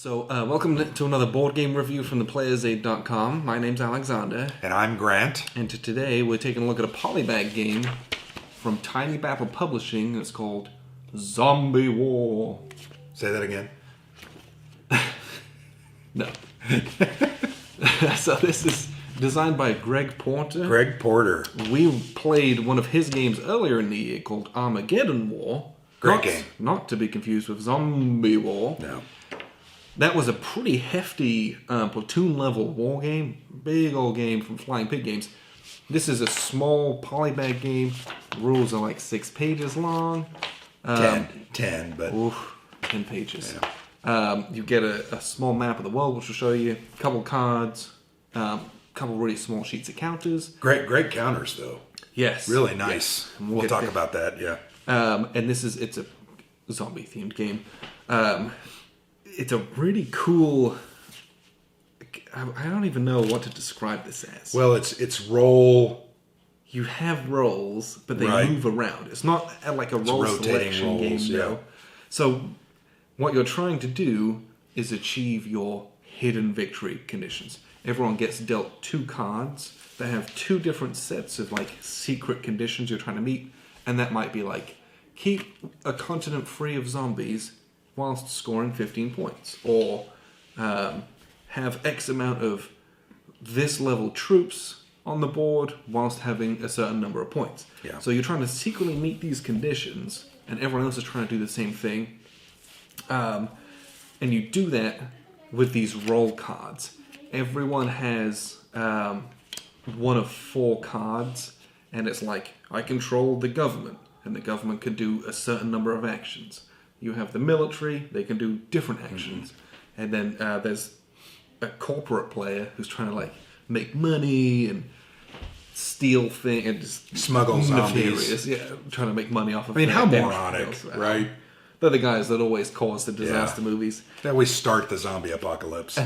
Welcome to another board game review from theplayersaid.com. My name's Alexander. And I'm Grant. And today we're taking a look at a polybag game from Tiny Battle Publishing. It's called Zombie War. Say that again. No. So this is designed by Greg Porter. Greg Porter. We played one of his games earlier in the year called Armageddon War. Great game. Not to be confused with Zombie War. No. That was a pretty hefty platoon-level war game. Big old game from Flying Pig Games. This is a small polybag game. Rules are like 6 pages long. 10, but... Oof, 10 pages. Yeah. You get a small map of the world, which will show you. A couple cards. A couple really small sheets of counters. Great counters, though. Yes. Really nice. Yes. We'll talk about that, yeah. And it's a zombie-themed game. It's a really cool... I don't even know what to describe this as. Well, it's roll... You have rolls, but they Right. move around. It's not like a roll rotating selection rolls, game, yeah. no. So what you're trying to do is achieve your hidden victory conditions. Everyone gets dealt 2 cards that have 2 different sets of like secret conditions you're trying to meet, and that might be like keep a continent free of zombies whilst scoring 15 points, or have X amount of this level troops on the board whilst having a certain number of points. Yeah. So you're trying to secretly meet these conditions, and everyone else is trying to do the same thing. And you do that with these roll cards. Everyone has one of 4 cards, and it's like, I control the government, and the government can do a certain number of actions. You have the military, they can do different actions. Mm-hmm. And then there's a corporate player who's trying to like make money and steal things and just Smuggle zombies. nefarious, yeah, trying to make money off of I mean, how damage moronic, else. right? They're the guys that always cause the disaster movies. That we start the zombie apocalypse.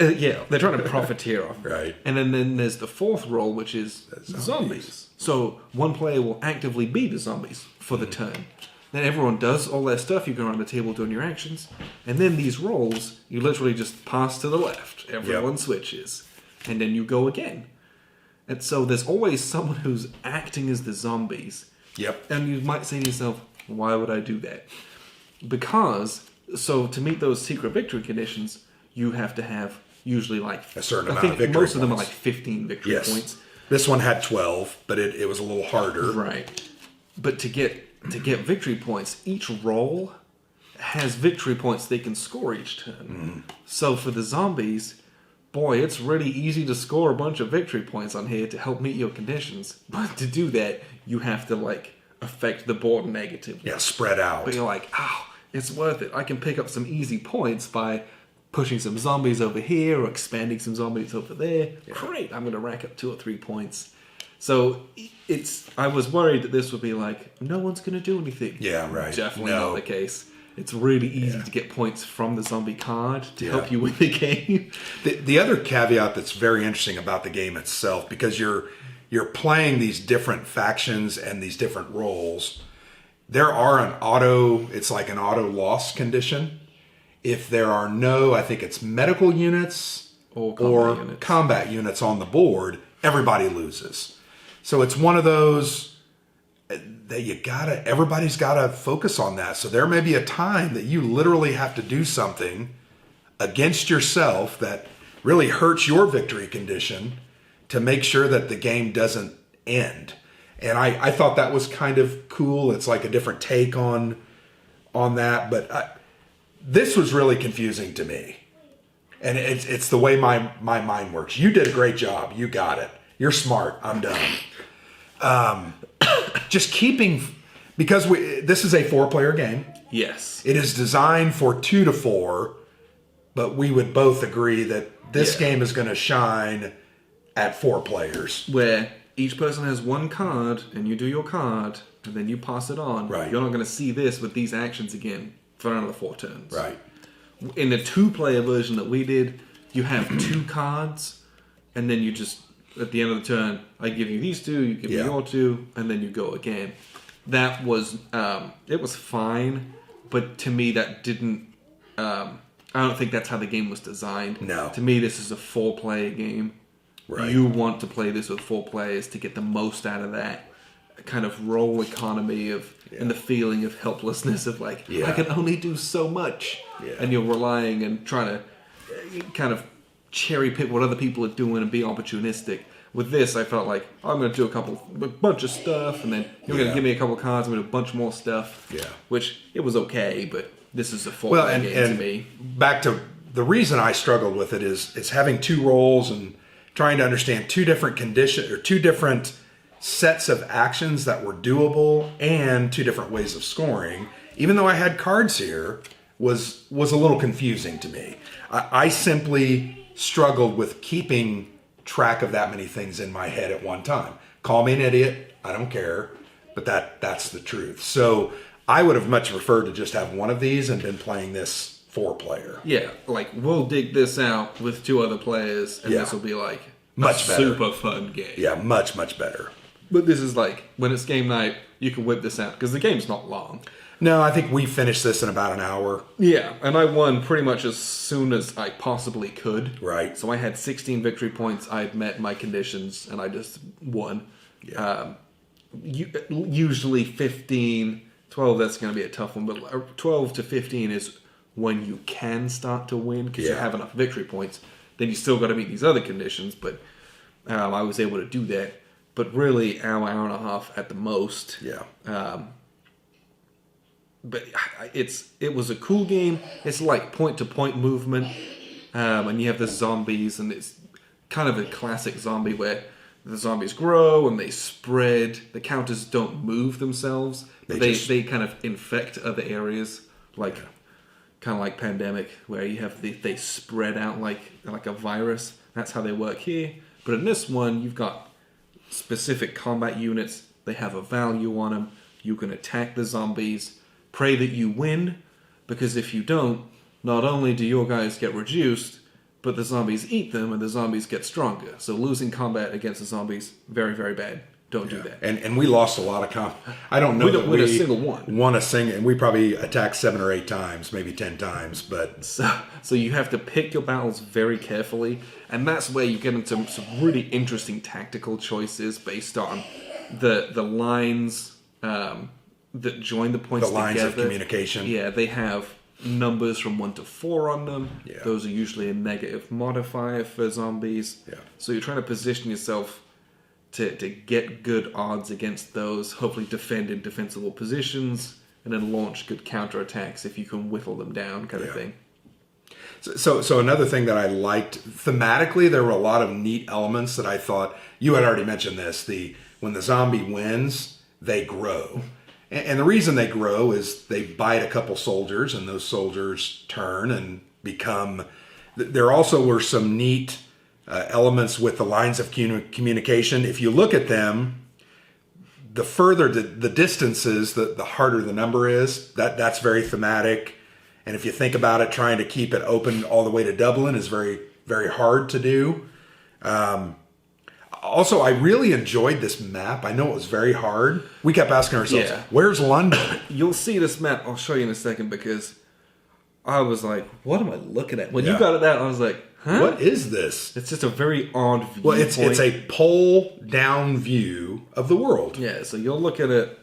Yeah, they're trying to profiteer off it. Right. And then there's the 4th role, which is zombies. So one player will actively be the zombies for the turn. Then everyone does all their stuff. You go around the table doing your actions. And then these rolls, you literally just pass to the left. Everyone switches. And then you go again. And so there's always someone who's acting as the zombies. Yep. And you might say to yourself, why would I do that? Because, so to meet those secret victory conditions, you have to have usually like... A certain amount I think of victory most of them are points. like 15 victory points. This one had 12, but it was a little harder. Right. But to get victory points, each roll has victory points they can score each turn. So for the zombies, boy, it's really easy to score a bunch of victory points on here to help meet your conditions. But to do that, you have to like affect the board negatively. Yeah, spread out. But you're like, it's worth it. I can pick up some easy points by pushing some zombies over here or expanding some zombies over there. Yeah. Great, I'm going to rack up 2 or 3 points. So I was worried that this would be like, no one's going to do anything. Yeah, right. Definitely not the case. It's really easy to get points from the zombie card to help you win the game. The other caveat that's very interesting about the game itself, because you're playing these different factions and these different roles, there are it's like an auto loss condition. If there are no, I think it's medical units or combat units on the board, everybody loses. So it's one of those that everybody's gotta focus on that. So there may be a time that you literally have to do something against yourself that really hurts your victory condition to make sure that the game doesn't end. And I thought that was kind of cool. It's like a different take on that. But this was really confusing to me. And it's the way my mind works. You did a great job. You got it. You're smart. I'm done. Just keeping... Because this is a 4-player game. Yes. It is designed for 2 to 4. But we would both agree that this game is going to shine at 4 players. Where each person has 1 card, and you do your card, and then you pass it on. Right. You're not going to see this with these actions again for another 4 turns. Right. In the 2-player version that we did, you have 2 cards, and then you just, at the end of the turn, I give you these 2, you give me your 2, and then you go again. That was, it was fine, but to me that didn't I don't think that's how the game was designed. No. To me, this is a 4-player game. Right. You want to play this with 4 players to get the most out of that kind of role economy of and the feeling of helplessness of like, I can only do so much. Yeah. And you're relying and trying to kind of cherry pick what other people are doing and be opportunistic. With this, I felt like, I'm going to do a bunch of stuff, and then you're going to give me a couple of cards, I'm going to do a bunch more stuff. Yeah. Which, it was okay, but this is a 4-player game to me. Back to the reason I struggled with it is it's having 2 roles and trying to understand 2 different conditions or 2 different sets of actions that were doable and 2 different ways of scoring. Even though I had cards here, was a little confusing to me. I simply struggled with keeping track of that many things in my head at one time. Call me an idiot, I don't care, but that's the truth. So I would have much preferred to just have one of these and been playing this 4-player. Yeah, like we'll dig this out with 2 other players, and this will be like much a better. super fun game. Yeah, much better. But this is like when it's game night, you can whip this out because the game's not long. No, I think we finished this in about an hour. Yeah, and I won pretty much as soon as I possibly could. Right. So I had 16 victory points. I had met my conditions, and I just won. Yeah. Usually 15, 12, that's going to be a tough one. But 12 to 15 is when you can start to win because you have enough victory points. Then you still got to meet these other conditions, but I was able to do that. But really, hour and a half at the most. Yeah. But it was a cool game. It's like point-to-point movement, and you have the zombies, and it's kind of a classic zombie where the zombies grow and they spread. The counters don't move themselves. They kind of infect other areas, like kind of like Pandemic, where you have they spread out like a virus. That's how they work here. But in this one, you've got specific combat units. They have a value on them. You can attack the zombies. Pray that you win, because if you don't, not only do your guys get reduced, but the zombies eat them and the zombies get stronger. So losing combat against the zombies, very, very bad. Don't do that. And we lost a lot of comp. I don't know We that don't win a single one. Won a single, and we probably attacked 7 or 8 times, maybe 10 times. But So you have to pick your battles very carefully, and that's where you get into some really interesting tactical choices based on the lines that join the points the lines together. of communication. Yeah, they have numbers from 1 to 4 on them. Yeah. Those are usually a negative modifier for zombies. Yeah. So you're trying to position yourself to get good odds against those, hopefully defend in defensible positions, and then launch good counterattacks if you can whittle them down, kind of thing. So another thing that I liked thematically, there were a lot of neat elements that I thought you had already mentioned this. When the zombie wins, they grow. And the reason they grow is they bite a couple soldiers, and those soldiers turn and become... There also were some neat elements with the lines of communication. If you look at them, the further the distances, the harder the number is. That's very thematic. And if you think about it, trying to keep it open all the way to Dublin is very, very hard to do. Also, I really enjoyed this map. I know it was very hard. We kept asking ourselves, where's London? You'll see this map. I'll show you in a second, because I was like, what am I looking at? When you got it out, I was like, huh? What is this? It's just a very odd view. Well, it's a pole down view of the world. Yeah, so you'll look at it,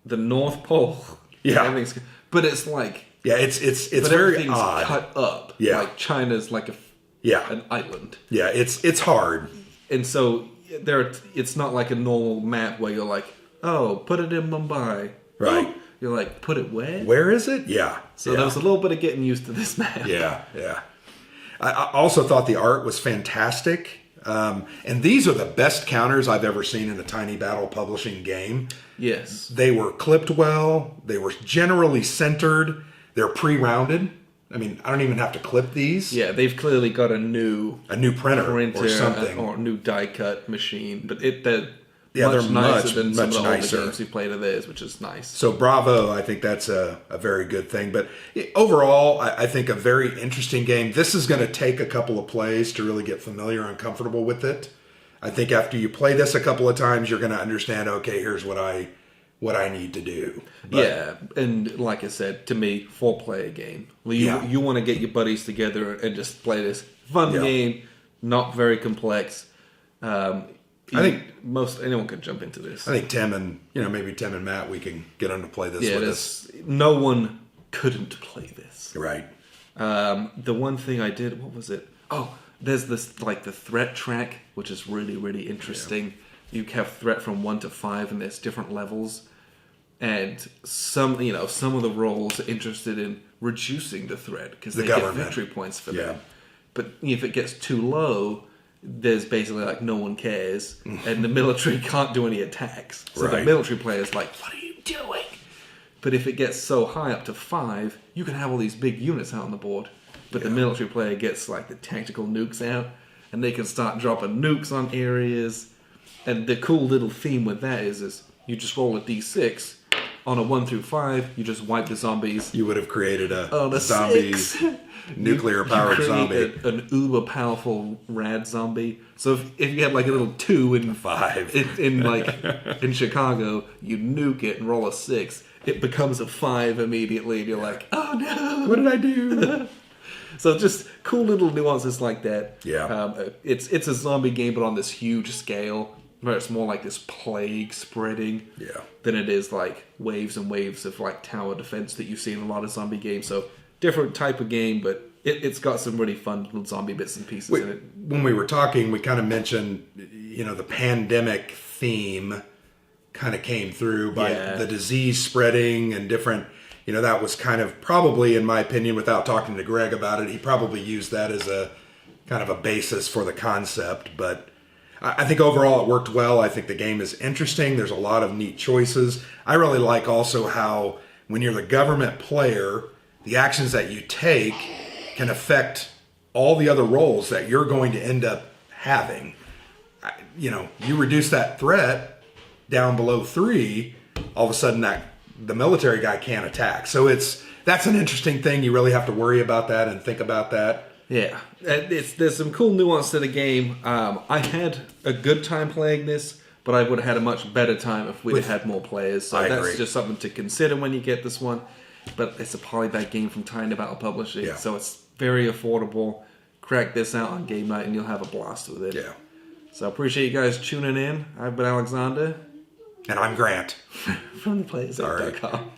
the North Pole. Yeah. But it's like... Yeah, it's but very everything's odd. cut up. Yeah. Like China's like an island. Yeah, it's hard. And so it's not like a normal map where you're like, oh, put it in Mumbai. Right. You're like, put it where? Where is it? Yeah. So there was a little bit of getting used to this map. Yeah. I also thought the art was fantastic. And these are the best counters I've ever seen in a Tiny Battle Publishing game. Yes. They were clipped well. They were generally centered. They're pre-rounded. I mean, I don't even have to clip these. Yeah, they've clearly got a new printer or something. Or a new die-cut machine. But they're they're nicer than some of the nicer. older games we played of theirs, which is nice. So bravo, I think that's a very good thing. But overall, I think a very interesting game. This is going to take a couple of plays to really get familiar and comfortable with it. I think after you play this a couple of times, you're going to understand, okay, here's what I what I need to do. Yeah, and like I said, to me, 4-player game. You want to get your buddies together and just play this fun game, not very complex. I think anyone can jump into this. I think Tim and maybe Tim and Matt, we can get them to play this with us. No one couldn't play this. Right. The one thing I did, what was it? Oh, there's this like the threat track, which is really, really interesting. You have threat from 1 to 5, and there's different levels. And some of the roles are interested in reducing the threat because they get victory points for that. But if it gets too low, there's basically like no one cares, and the military can't do any attacks. So the military player is like, "What are you doing?" But if it gets so high up to 5, you can have all these big units out on the board. But the military player gets like the tactical nukes out, and they can start dropping nukes on areas. And the cool little theme with that is you just roll a d6. On a 1 through 5, you just wipe the zombies. You would have created a zombie, nuclear-powered zombie. An uber-powerful rad zombie. So if you had like a little 2 and 5 in Chicago, you nuke it and roll a 6. It becomes a 5 immediately, and you're like, oh no, what did I do? So just cool little nuances like that. Yeah. It's a zombie game, but on this huge scale, where it's more like this plague spreading than it is like waves and waves of like tower defense that you see in a lot of zombie games. So different type of game, but it's got some really fun little zombie bits and pieces in it. When we were talking, we kind of mentioned, the pandemic theme kind of came through by the disease spreading and different, that was kind of probably, in my opinion, without talking to Greg about it, he probably used that as a kind of a basis for the concept. But I think overall it worked well. I think the game is interesting. There's a lot of neat choices. I really like also how when you're the government player, the actions that you take can affect all the other roles that you're going to end up having. You reduce that threat down below 3, all of a sudden the military guy can't attack. So that's an interesting thing. You really have to worry about that and think about that. Yeah, there's some cool nuance to the game. I had a good time playing this, but I would have had a much better time if we'd had more players. So that's just something to consider when you get this one. But it's a Polybag game from Tiny Battle Publishing, so it's very affordable. Crack this out on game night and you'll have a blast with it. Yeah. So I appreciate you guys tuning in. I've been Alexander. And I'm Grant. From theplayers.com.